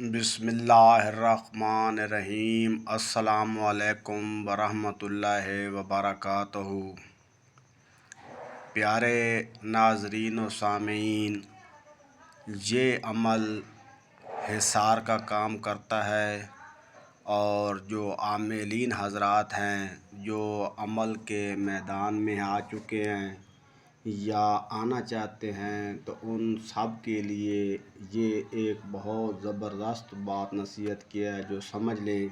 بسم اللہ الرحمن الرحیم۔ السلام علیکم ورحمۃ اللہ وبرکاتہ۔ پیارے ناظرین و سامعین، یہ عمل حصار کا کام کرتا ہے اور جو عاملین حضرات ہیں جو عمل کے میدان میں آ چکے ہیں یا آنا چاہتے ہیں تو ان سب کے لیے یہ ایک بہت زبردست بات نصیحت کیا ہے، جو سمجھ لیں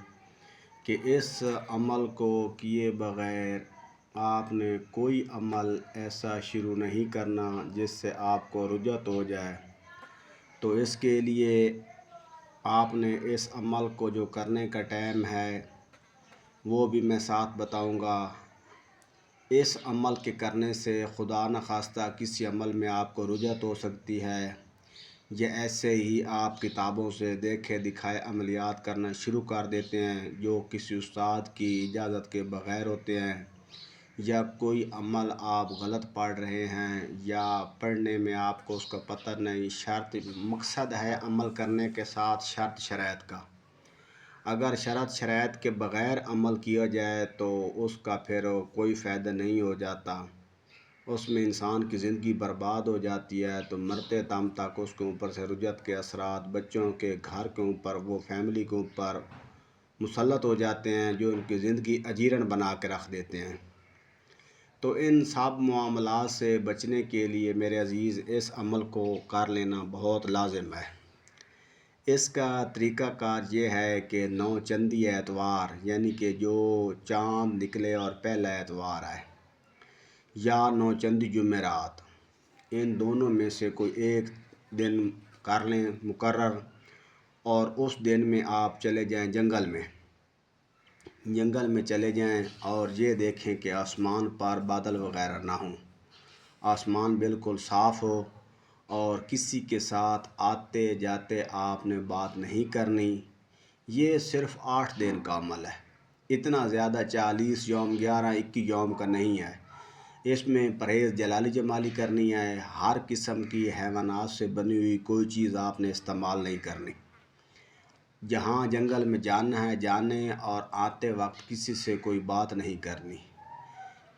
کہ اس عمل کو کیے بغیر آپ نے کوئی عمل ایسا شروع نہیں کرنا جس سے آپ کو رجعت ہو جائے۔ تو اس کے لیے آپ نے اس عمل کو جو کرنے کا ٹائم ہے وہ بھی میں ساتھ بتاؤں گا۔ اس عمل کے کرنے سے خدا نخواستہ کسی عمل میں آپ کو رجعت ہو سکتی ہے، یہ ایسے ہی آپ کتابوں سے دیکھے دکھائے عملیات کرنا شروع کر دیتے ہیں جو کسی استاد کی اجازت کے بغیر ہوتے ہیں، یا کوئی عمل آپ غلط پڑھ رہے ہیں یا پڑھنے میں آپ کو اس کا پتہ نہیں۔ شرط مقصد ہے عمل کرنے کے ساتھ شرط شرائط کا۔ اگر شرط شرائط کے بغیر عمل کیا جائے تو اس کا پھر کوئی فائدہ نہیں ہو جاتا، اس میں انسان کی زندگی برباد ہو جاتی ہے۔ تو مرتے دم تک اس کے اوپر سے رجعت کے اثرات بچوں کے گھر کے اوپر، وہ فیملی کے اوپر مسلط ہو جاتے ہیں جو ان کی زندگی اجیرن بنا کے رکھ دیتے ہیں۔ تو ان سب معاملات سے بچنے کے لیے میرے عزیز اس عمل کو کر لینا بہت لازم ہے۔ اس کا طریقہ کار یہ ہے کہ 9 چندی اتوار، یعنی کہ جو چاند نکلے اور پہلا اتوار ہے، یا 9 چندی جمعرات، ان دونوں میں سے کوئی ایک دن کر لیں مقرر، اور اس دن میں آپ چلے جائیں جنگل میں چلے جائیں اور یہ دیکھیں کہ آسمان پر بادل وغیرہ نہ ہوں، آسمان بالکل صاف ہو، اور کسی کے ساتھ آتے جاتے آپ نے بات نہیں کرنی۔ یہ صرف 8 دن کا عمل ہے، اتنا زیادہ 40 یوم 11-21 یوم کا نہیں ہے۔ اس میں پرہیز جلالی جمالی کرنی ہے، ہر قسم کی حیوانات سے بنی ہوئی کوئی چیز آپ نے استعمال نہیں کرنی۔ جہاں جنگل میں جانا ہے جانے، اور آتے وقت کسی سے کوئی بات نہیں کرنی۔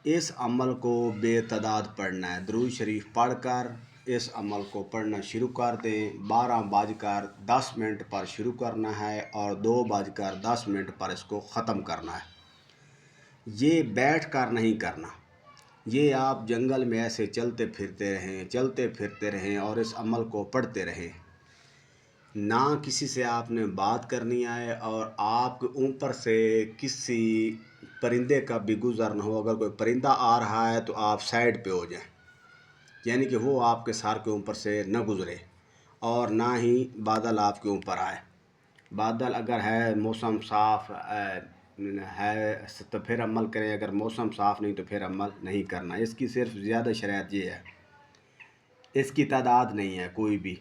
اس عمل کو بے تعداد پڑھنا ہے، درود شریف پڑھ کر اس عمل کو پڑھنا شروع کر دیں۔ 12:10 پر شروع کرنا ہے اور 2:10 پر اس کو ختم کرنا ہے۔ یہ بیٹھ کر نہیں کرنا، یہ آپ جنگل میں ایسے چلتے پھرتے رہیں اور اس عمل کو پڑھتے رہیں۔ نہ کسی سے آپ نے بات کرنی ہے، اور آپ کے اوپر سے کسی پرندے کا بھی گزر نہ ہو۔ اگر کوئی پرندہ آ رہا ہے تو آپ سائڈ پہ ہو جائیں، یعنی کہ وہ آپ کے سر کے اوپر سے نہ گزرے، اور نہ ہی بادل آپ کے اوپر آئے۔ بادل اگر ہے، موسم صاف ہے تو پھر عمل کریں، اگر موسم صاف نہیں تو پھر عمل نہیں کرنا۔ اس کی صرف زیادہ شرائط یہ ہے، اس کی تعداد نہیں ہے کوئی بھی،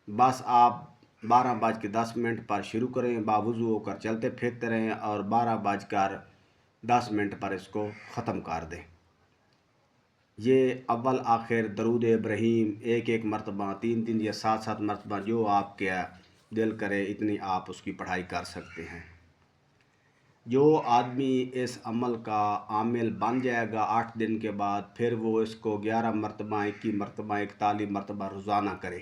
بس آپ 12:10 پر شروع کریں، باوضو ہو کر چلتے پھرتے رہیں اور 12:10 پر اس کو ختم کر دیں۔ یہ اول آخر درود ابراہیم ایک مرتبہ، 3 یا 7 مرتبہ، جو آپ کے دل کرے اتنی آپ اس کی پڑھائی کر سکتے ہیں۔ جو آدمی اس عمل کا عامل بن جائے گا 8 دن کے بعد، پھر وہ اس کو 11 مرتبہ، 21 مرتبہ، 41 مرتبہ روزانہ کرے۔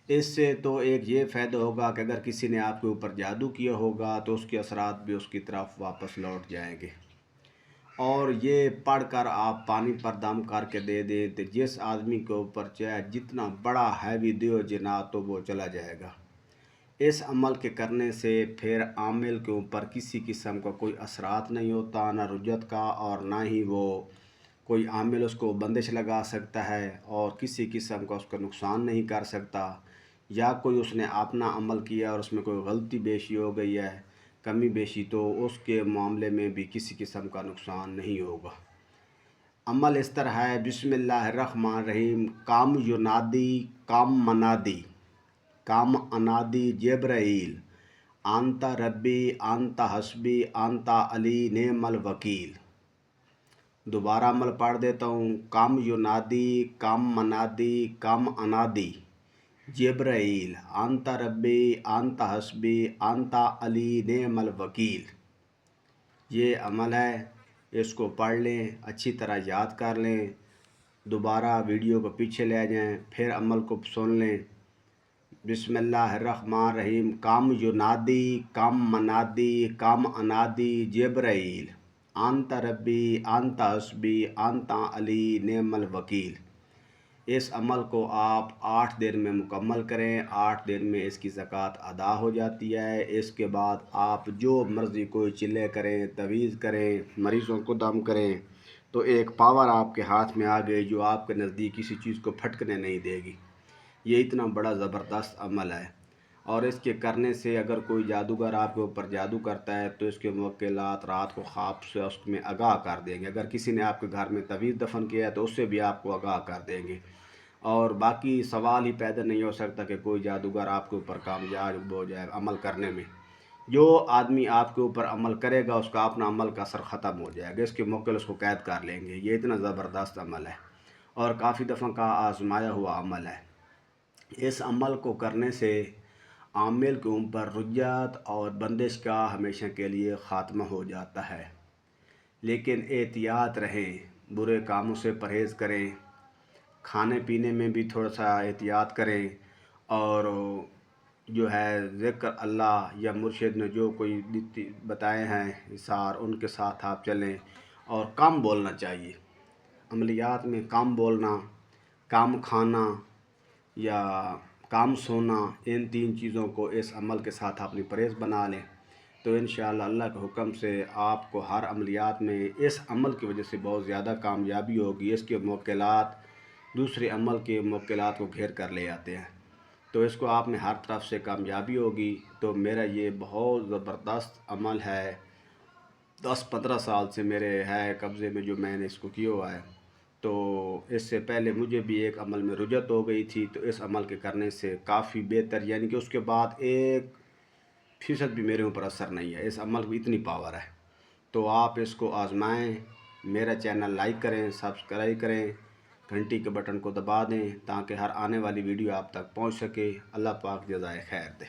اس سے تو ایک یہ فائدہ ہوگا کہ اگر کسی نے آپ کے اوپر جادو کیا ہوگا تو اس کے اثرات بھی اس کی طرف واپس لوٹ جائیں گے۔ اور یہ پڑھ کر آپ پانی پر دم کر کے دے دیں تو جس آدمی کے اوپر چاہے جتنا بڑا ہیوی دیو جنات تو وہ چلا جائے گا۔ اس عمل کے کرنے سے پھر عامل کے اوپر کسی قسم کا کوئی اثرات نہیں ہوتا، نہ رجعت کا، اور نہ ہی وہ کوئی عامل اس کو بندش لگا سکتا ہے، اور کسی قسم کا اس کا نقصان نہیں کر سکتا۔ یا کوئی اس نے اپنا عمل کیا اور اس میں کوئی غلطی بیشی ہو گئی ہے، کمی بیشی، تو اس کے معاملے میں بھی کسی قسم کا نقصان نہیں ہوگا۔ عمل اس طرح ہے، بسم اللہ الرحمن الرحیم، کام ینادی کام منادی، کام انادی جبرائیل، انت ربی انت حسبی انت علی نعم الوکیل۔ دوبارہ عمل پڑھ دیتا ہوں، کام ینادی کام منادی کام انادی جبرائیل انت ربی انت حسبی انت علی نعم الوکیل۔ یہ عمل ہے، اس کو پڑھ لیں، اچھی طرح یاد کر لیں، دوبارہ ویڈیو کو پیچھے لے جائیں، پھر عمل کو سن لیں۔ بسم اللہ الرحمن الرحیم۔ کم ینادی کم منادی کم انادی جبرائیل انت ربی انت حسبی انت علی نعم الوکیل۔ اس عمل کو آپ 8 دن میں مکمل کریں، 8 دن میں اس کی زکوٰۃ ادا ہو جاتی ہے۔ اس کے بعد آپ جو مرضی کوئی چلے کریں، تعویذ کریں، مریضوں کو دم کریں، تو ایک پاور آپ کے ہاتھ میں آ گئی جو آپ کے نزدیک کسی چیز کو پھٹکنے نہیں دے گی۔ یہ اتنا بڑا زبردست عمل ہے، اور اس کے کرنے سے اگر کوئی جادوگر آپ کے اوپر جادو کرتا ہے تو اس کے موکلات رات کو خواب سے اس میں آگاہ کر دیں گے۔ اگر کسی نے آپ کے گھر میں تعویذ دفن کیا ہے تو اس سے بھی آپ کو آگاہ کر دیں گے، اور باقی سوال ہی پیدا نہیں ہو سکتا کہ کوئی جادوگر آپ کے اوپر کامیاب ہو جائے عمل کرنے میں۔ جو آدمی آپ کے اوپر عمل کرے گا اس کا اپنا عمل کا اثر ختم ہو جائے گا، اس کے موکل اس کو قید کر لیں گے۔ یہ اتنا زبردست عمل ہے اور کافی دفعہ کا آزمایا ہوا عمل ہے۔ اس عمل کو کرنے سے عامل کے اوپر رجعت اور بندش کا ہمیشہ کے لیے خاتمہ ہو جاتا ہے۔ لیکن احتیاط رہیں، برے کاموں سے پرہیز کریں، کھانے پینے میں بھی تھوڑا سا احتیاط کریں، اور جو ہے ذکر اللہ یا مرشد نے جو کوئی بتائے ہیں اثار ان کے ساتھ آپ چلیں، اور کم بولنا چاہیے۔ عملیات میں کم بولنا، کم کھانا یا کم سونا، ان 3 چیزوں کو اس عمل کے ساتھ اپنی پرہیز بنا لیں تو انشاءاللہ اللہ کے حکم سے آپ کو ہر عملیات میں اس عمل کی وجہ سے بہت زیادہ کامیابی ہوگی۔ اس کے موکلات دوسرے عمل کے موکلات کو گھیر کر لے آتے ہیں، تو اس کو آپ میں ہر طرف سے کامیابی ہوگی۔ تو میرا یہ بہت زبردست عمل ہے، 10-15 سال سے میرے ہے قبضے میں جو میں نے اس کو کیا ہوا ہے۔ تو اس سے پہلے مجھے بھی ایک عمل میں رجعت ہو گئی تھی، تو اس عمل کے کرنے سے کافی بہتر، یعنی کہ اس کے بعد 1% بھی میرے اوپر اثر نہیں ہے۔ اس عمل کی اتنی پاور ہے، تو آپ اس کو آزمائیں۔ میرا چینل لائک کریں، سبسکرائب کریں، گھنٹی کے بٹن کو دبا دیں تاکہ ہر آنے والی ویڈیو آپ تک پہنچ سکے۔ اللہ پاک جزائے خیر دے۔